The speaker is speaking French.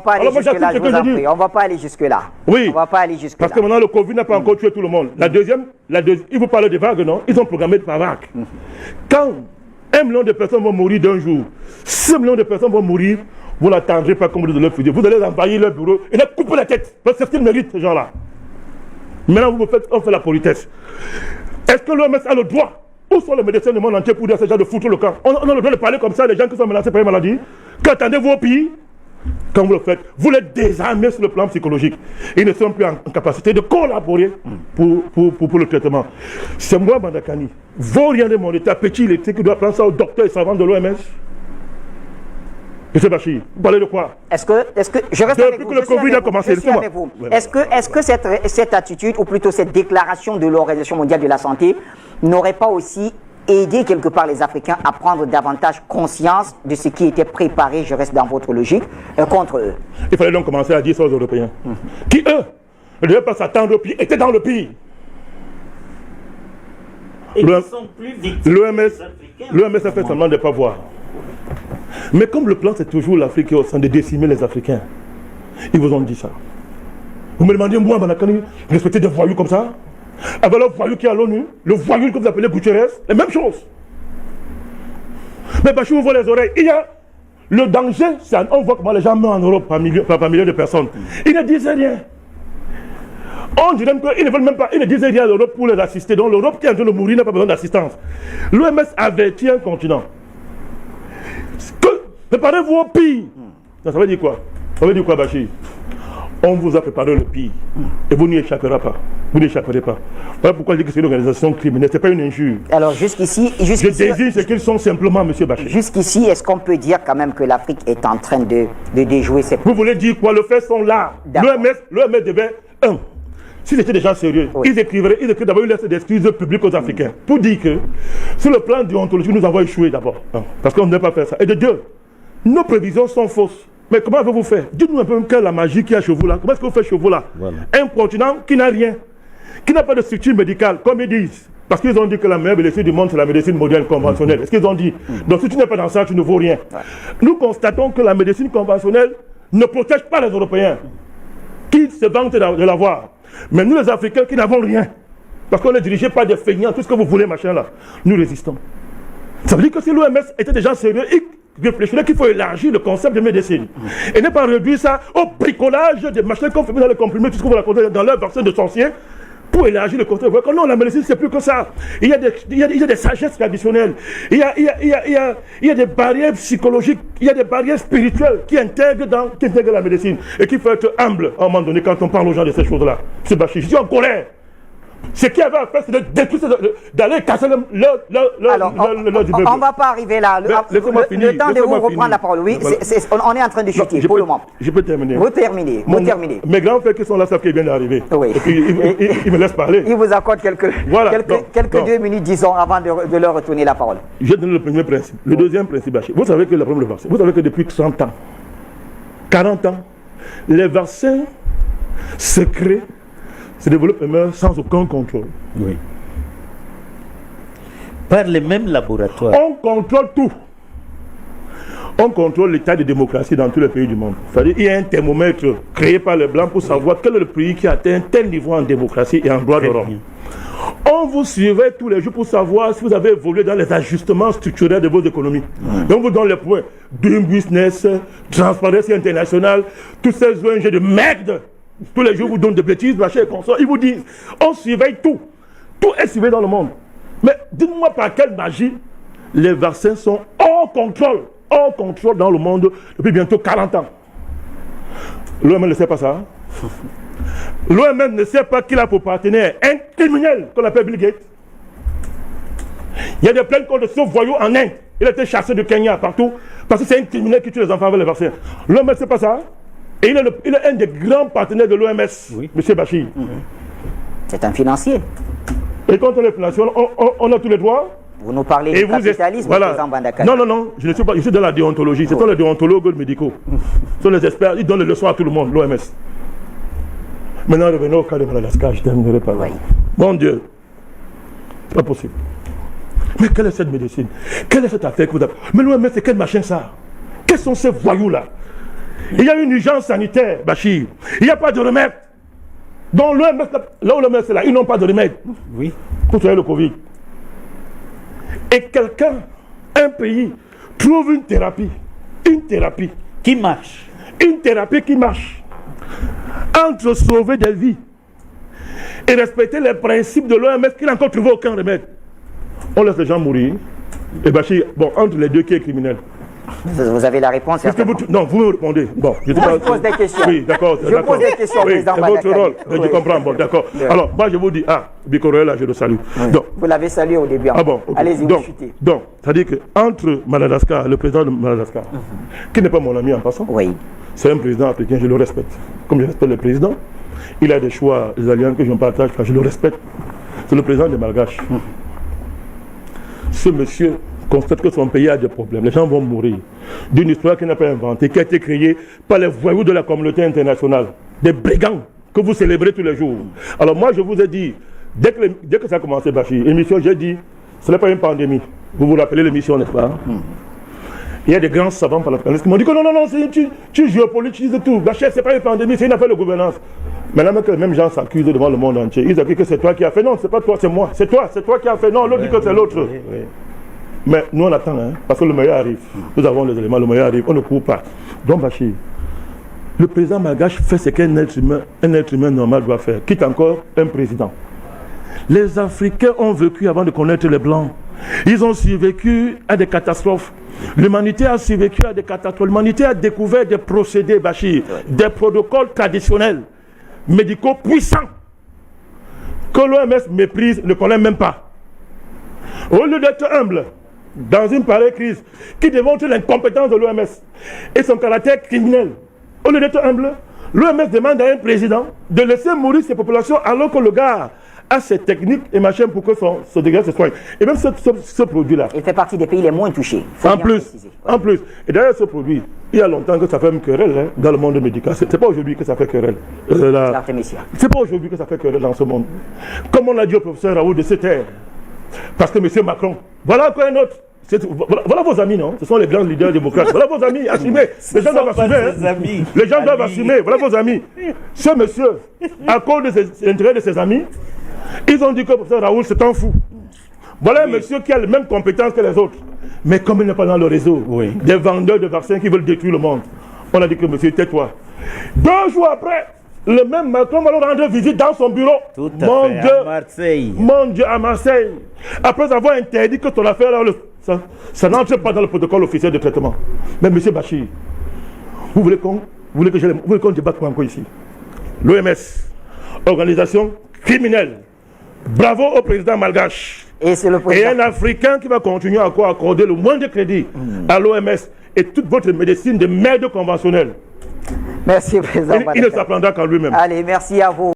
pas aller jusque-là, je vous en prie. On ne va pas aller jusque-là. Oui. On va pas aller jusque-là. Parce que maintenant, le Covid n'a pas encore tué tout le monde. La deuxième, ils vous parlent de vagues, non? Ils ont programmé par vagues. Quand 1 million de personnes vont mourir d'un jour, 6 millions de personnes vont mourir, vous n'attendrez pas comme de leur fusil. Vous allez envahir leur bureau et leur couper la tête. Parce que c'est ce qu'ils méritent, ces gens-là. Maintenant, on fait la politesse. Est-ce que l'OMS a le droit? Où sont les médecins du monde entier pour dire à ces gens de foutre le camp? On a le droit de parler comme ça, les gens qui sont menacés par une maladie. Qu'attendez-vous au pays? Quand vous le faites, vous les désarmez sur le plan psychologique. Ils ne sont plus en capacité de collaborer pour le traitement. C'est moi, Bandakani. Vaut rien de mon état petit, il était qui doit prendre ça au docteur et savant de l'OMS. M. Bachir, vous parlez de quoi? Est-ce que je reste avec vous, que le Covid a commencé, je suis avec vous. Est-ce que cette attitude, ou plutôt cette déclaration de l'Organisation mondiale de la santé, n'aurait pas aussi aidé quelque part les Africains à prendre davantage conscience de ce qui était préparé, je reste dans votre logique, contre eux? Il fallait donc commencer à dire ça aux Européens, qui eux ne devaient pas s'attendre au pays, étaient dans le pays. L'OMS a fait semblant de ne pas voir. Mais comme le plan c'est toujours l'Afrique au sein de décimer les Africains, ils vous ont dit ça. Vous me demandez, moi, Banakani, respecter des voyous comme ça? Avec le voyou qui est à l'ONU, le voyou que vous appelez Guterres, la même chose. Mais Bachir ouvre les oreilles. Il y a le danger, on voit comment les gens meurent en Europe par milliers de personnes. Ils ne disent rien. On dirait qu'ils ne veulent même pas, ils ne disent rien à l'Europe pour les assister. Donc l'Europe qui est en train de mourir n'a pas besoin d'assistance. L'OMS avertit un continent. Préparez-vous au pire. Ça veut dire quoi? Ça veut dire quoi, Bachir? On vous a préparé le pire. Et vous n'y échapperez pas. Vous n'échapperez pas. Voilà pourquoi je dis que c'est une organisation criminelle. Ce n'est pas une injure. Alors jusqu'ici... Je désigne ce qu'ils sont simplement, M. Bachir. Jusqu'ici, est-ce qu'on peut dire quand même que l'Afrique est en train de déjouer ses... Vous voulez dire quoi? Les faits sont là. L'OMS devait... S'ils étaient déjà sérieux, ils écrivraient d'abord une lettre d'excuses publique aux Africains. Pour dire que, sur le plan déontologique, nous avons échoué d'abord. Parce qu'on ne devait pas faire ça. Et de deux, nos prévisions sont fausses. Mais comment avez-vous fait? Dites-nous un peu quelle est la magie qu'il y a chez vous là. Comment est-ce que vous faites chez vous là? Voilà. Un continent qui n'a rien, qui n'a pas de structure médicale, comme ils disent. Parce qu'ils ont dit que la meilleure médecine du monde, c'est la médecine moderne conventionnelle. Est-ce qu'ils ont dit? Donc si tu n'es pas dans ça, tu ne vaux rien. Nous constatons que la médecine conventionnelle ne protège pas les Européens, qui se vantent de l'avoir. Mais nous les Africains qui n'avons rien, parce qu'on est dirigé par des feignants, tout ce que vous voulez, machin là, nous résistons. Ça veut dire que si l'OMS était déjà sérieux, il réfléchirait qu'il faut élargir le concept de médecine. Et ne pas réduire ça au bricolage des machins qu'on fait dans les comprimés, tout ce qu'on va raconter dans leur vaccin de sorciers, pour élargir le concept. Non, la médecine, c'est plus que ça. Il y a des sagesses traditionnelles. Il y a des barrières psychologiques, il y a des barrières spirituelles qui intègrent la médecine. Et qu'il faut être humble à un moment donné quand on parle aux gens de ces choses-là. C'est Bachir. Je suis en colère. Ce qu'il y avait à faire, c'est de détruire, d'aller casser Alors, on ne va pas arriver là. Le temps de vous reprendre la parole. Oui, on est en train de chuter pour le moment. Je peux terminer. Vous terminez. Mes grands frères qui sont là savent qu'ils viennent d'arriver. Oui. Et puis, ils me laissent parler. Ils vous accordent quelques 2 minutes, disons, avant de leur retourner la parole. Je donne le premier principe. Le deuxième principe, vous savez que le problème du vaccin, vous savez que depuis 30 ans, 40 ans, les vaccins secrets se développent sans aucun contrôle. Oui. Par les mêmes laboratoires. On contrôle tout. On contrôle l'état de démocratie dans tous les pays du monde. C'est-à-dire qu'il y a un thermomètre créé par les Blancs pour savoir quel est le pays qui a atteint un tel niveau en démocratie et en droit de l'homme. On vous surveille tous les jours pour savoir si vous avez évolué dans les ajustements structurels de vos économies. Donc vous donnez les points Doing Business, Transparency International, tous ces ONG de merde. Tous les jours, vous donnent des bêtises, machin et consorts. Ils vous disent, on surveille tout. Tout est surveillé dans le monde. Mais dites-moi par quelle magie les vaccins sont hors contrôle dans le monde depuis bientôt 40 ans. L'OMS ne sait pas ça. L'OMS ne sait pas qu'il a pour partenaire un criminel qu'on appelle Bill Gates. Il y a des plaintes contre ce voyou en Inde. Il a été chassé de Kenya partout parce que c'est un criminel qui tue les enfants avec les vaccins. L'OMS ne sait pas ça. Et il est un des grands partenaires de l'OMS, oui. M. Bachir. C'est un financier. Et quand on est financier, on a tous les droits. Vous nous parlez du capitalisme, voilà. président Bandakani. Non, je ne suis pas, je suis dans la déontologie. Ce sont les déontologues médicaux. Ce sont les experts, ils donnent les leçons à tout le monde, l'OMS. Maintenant, revenons au cas de Madagascar, je terminerai par là. Oui. Mon Dieu, c'est pas possible. Mais quelle est cette médecine? Quelle est cette affaire que vous avez? Mais l'OMS, c'est quel machin ça? Quels sont ces voyous-là? Il y a une urgence sanitaire, Bachir. Il n'y a pas de remède. Dans l'OMS, là où l'OMS est là, ils n'ont pas de remède pour soigner le Covid. Et quelqu'un, un pays, trouve une thérapie qui marche. Une thérapie qui marche. Entre sauver des vies et respecter les principes de l'OMS qui n'a encore trouvé aucun remède. On laisse les gens mourir. Et Bachir, bon, entre les deux, qui est criminel? Vous avez la réponse. Non, vous me répondez. Bon, je pose des questions. Oui, d'accord. Je pose des questions, oui, c'est votre rôle. Oui. Je comprends. Bon, d'accord. Alors, moi, je vous dis, Bikoro, là, je le salue. Oui. Donc, vous l'avez salué au début. Bon, okay. Allez-y, vous chutez. Donc, c'est-à-dire qu'entre Madagascar, le président de Madagascar, qui n'est pas mon ami en passant, c'est un président africain, je le respecte. Comme je respecte le président, il a des choix, des alliances que je ne partage pas, je le respecte. C'est le président de Malgache. Ce monsieur constate que son pays a des problèmes. Les gens vont mourir d'une histoire qui n'a pas inventée, qui a été créée par les voyous de la communauté internationale, des brigands que vous célébrez tous les jours. Alors moi, je vous ai dit, dès que ça a commencé, Bachir, l'émission, j'ai dit, ce n'est pas une pandémie. Vous vous rappelez l'émission, n'est-ce pas? Il y a des grands savants panafricanistes qui m'ont dit que non, tu géopolitises tout. Bachir, ce n'est pas une pandémie, c'est une affaire de gouvernance. Maintenant que les mêmes gens s'accusent devant le monde entier, ils disent que c'est toi qui as fait. Non, c'est pas toi, c'est moi. C'est toi qui as fait. Non, l'autre dit que c'est l'autre. Mais nous on attend, parce que le meilleur arrive. Nous avons les éléments, le meilleur arrive, on ne court pas. Donc Bachir, le président malgache fait ce qu'un être humain normal doit faire, quitte encore un président. Les Africains ont vécu avant de connaître les Blancs. Ils ont survécu à des catastrophes. L'humanité a survécu à des catastrophes. L'humanité a découvert des procédés, Bachir, des protocoles traditionnels, médicaux puissants, que l'OMS méprise, ne connaît même pas. Au lieu d'être humble, dans une pareille crise qui démontre l'incompétence de l'OMS et son caractère criminel, au lieu d'être humble, l'OMS demande à un président de laisser mourir ses populations alors que le gars a ses techniques et machin pour que ce dégât se soigne. Et même ce produit-là. Il fait partie des pays les moins touchés. En plus. Et d'ailleurs, ce produit, il y a longtemps que ça fait une querelle dans le monde médical. C'est pas aujourd'hui que ça fait querelle. C'est pas aujourd'hui que ça fait querelle dans ce monde. Comme on a dit au professeur Raoult de se taire. Parce que M. Macron, voilà encore un autre. Voilà vos amis, non? Ce sont les grands leaders démocrates. Voilà vos amis, assumez. Les gens doivent assumer. Les gens doivent assumer. Voilà vos amis. Ce monsieur, à cause de l'intérêt de ses amis, ils ont dit que le professeur Raoult, c'est un fou. Voilà un monsieur qui a les mêmes compétences que les autres. Mais comme il n'est pas dans le réseau, des vendeurs de vaccins qui veulent détruire le monde, on a dit que monsieur, tais-toi. 2 jours après, le même Macron va leur rendre visite dans son bureau. À Marseille. Mon Dieu, à Marseille. Après avoir interdit que ton affaire, ça n'entre pas dans le protocole officiel de traitement. Mais monsieur Bachir, vous voulez qu'on débatte quoi encore ici? L'OMS, organisation criminelle. Bravo au président malgache. Et un Africain qui va continuer à accorder le moins de crédit à l'OMS et toute votre médecine de merde conventionnelle. Merci, président. Il ne s'apprendra qu'à lui-même. Allez, merci à vous.